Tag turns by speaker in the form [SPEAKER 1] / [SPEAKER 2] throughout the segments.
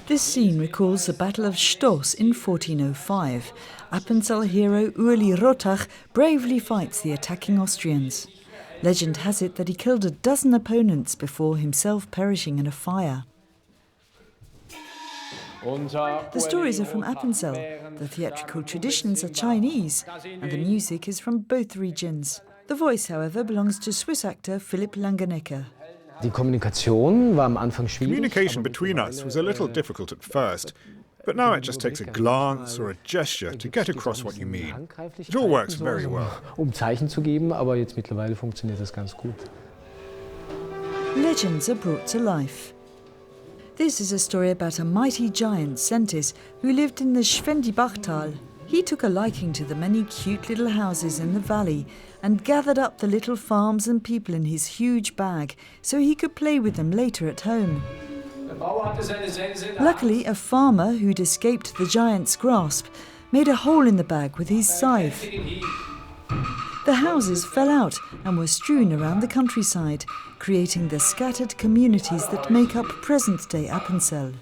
[SPEAKER 1] This scene recalls the Battle of Stoss in 1405. Appenzell hero Uli Rotach bravely fights the attacking Austrians. Legend has it that he killed a dozen opponents before himself perishing in a fire. The stories are from Appenzell, the theatrical traditions are Chinese, and the music is from both regions. The voice, however, belongs to Swiss actor Philipp Langenegger.
[SPEAKER 2] Communication between us was a little difficult at first, but now it just takes a glance or a gesture to get across what you mean. It all works very well.
[SPEAKER 1] Legends are brought to life. This is a story about a mighty giant, Sentis, who lived in the Schwendibachtal. He took a liking to the many cute little houses in the valley and gathered up the little farms and people in his huge bag so he could play with them later at home. Luckily, a farmer who'd escaped the giant's grasp made a hole in the bag with his scythe. The houses fell out and were strewn around the countryside, creating the scattered communities that make up present-day Appenzell.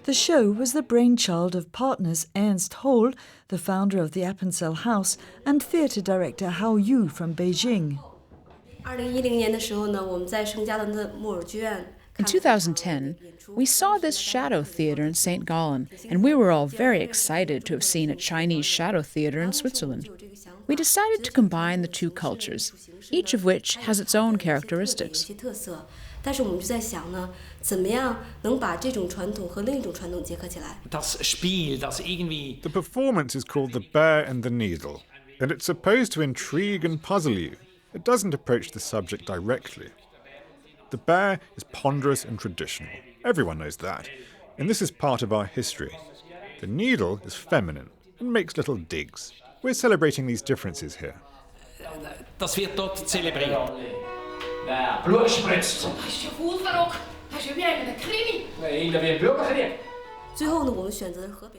[SPEAKER 1] The show was the brainchild of partners Ernst Hohl, the founder of the Appenzell House, and theatre director Hao Yu from Beijing.
[SPEAKER 3] In 2010, we saw this shadow theatre in St. Gallen, and we were all very excited to have seen a Chinese shadow theatre in Switzerland. We decided to combine the two cultures, each of which has its own characteristics.
[SPEAKER 2] The performance is called The Bear and the Needle, and it's supposed to intrigue and puzzle you. It doesn't approach the subject directly. The bear is ponderous and traditional. Everyone knows that. And this is part of our history. The needle is feminine and makes little digs. We're celebrating these differences here.
[SPEAKER 4] Das wird dort zelebriert. Blut spritzt. Das ist ja voll verrückt. Das ist ja wie ein Krimi.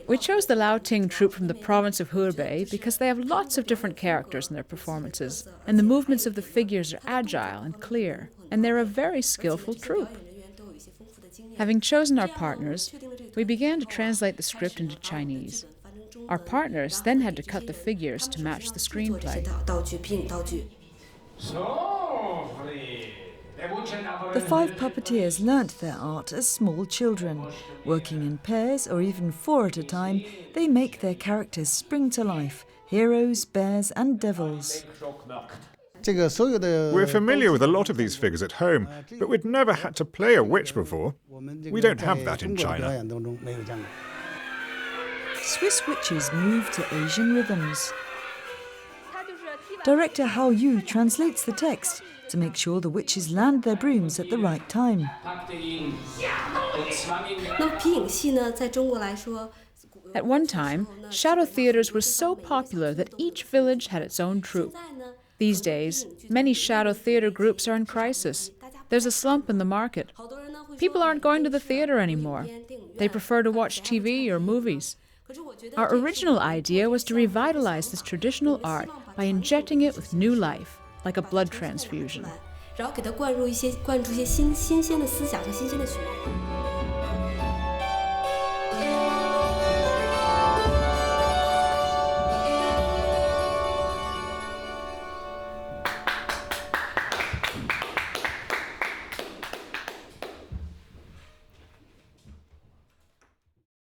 [SPEAKER 3] We chose the Laoting troupe from the province of Hubei because they have lots of different characters in their performances, and the movements of the figures are agile and clear, and they're a very skillful troupe. Having chosen our partners, we began to translate the script into Chinese. Our partners then had to cut the figures to match the screenplay.
[SPEAKER 1] The 5 puppeteers learnt their art as small children. Working in pairs or even 4 at a time, they make their characters spring to life, heroes, bears and devils.
[SPEAKER 2] We're familiar with a lot of these figures at home, but we'd never had to play a witch before. We don't have that in China.
[SPEAKER 1] Swiss witches move to Asian rhythms. Director Hao Yu translates the text to make sure the witches land their brooms at the right time.
[SPEAKER 3] At one time, shadow theatres were so popular that each village had its own troupe. These days, many shadow theatre groups are in crisis. There's a slump in the market. People aren't going to the theatre anymore. They prefer to watch TV or movies. Our original idea was to revitalize this traditional art by injecting it with new life, like a blood transfusion.